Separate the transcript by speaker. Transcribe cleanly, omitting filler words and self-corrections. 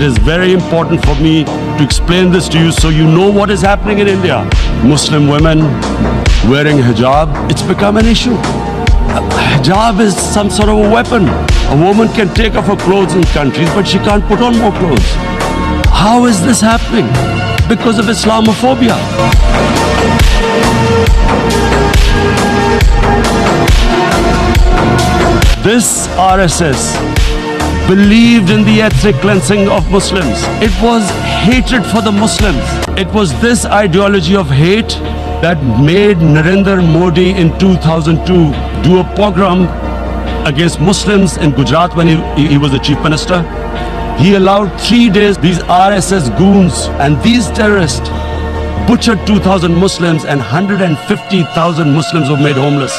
Speaker 1: is very important for me to explain this to you so you know what is happening in India. Muslim women wearing hijab, it's become an issue. Hijab is some sort of a weapon. A woman can take off her clothes in countries, but she can't put on more clothes. How is this happening? Because of Islamophobia. This RSS believed in the ethnic cleansing of Muslims. It was hatred for the Muslims. It was this ideology of hate that made Narendra Modi in 2002 do a pogrom against Muslims in Gujarat when he was the chief minister. He allowed 3 days these RSS goons and these terrorists butchered 2,000 Muslims and 150,000 Muslims were made homeless.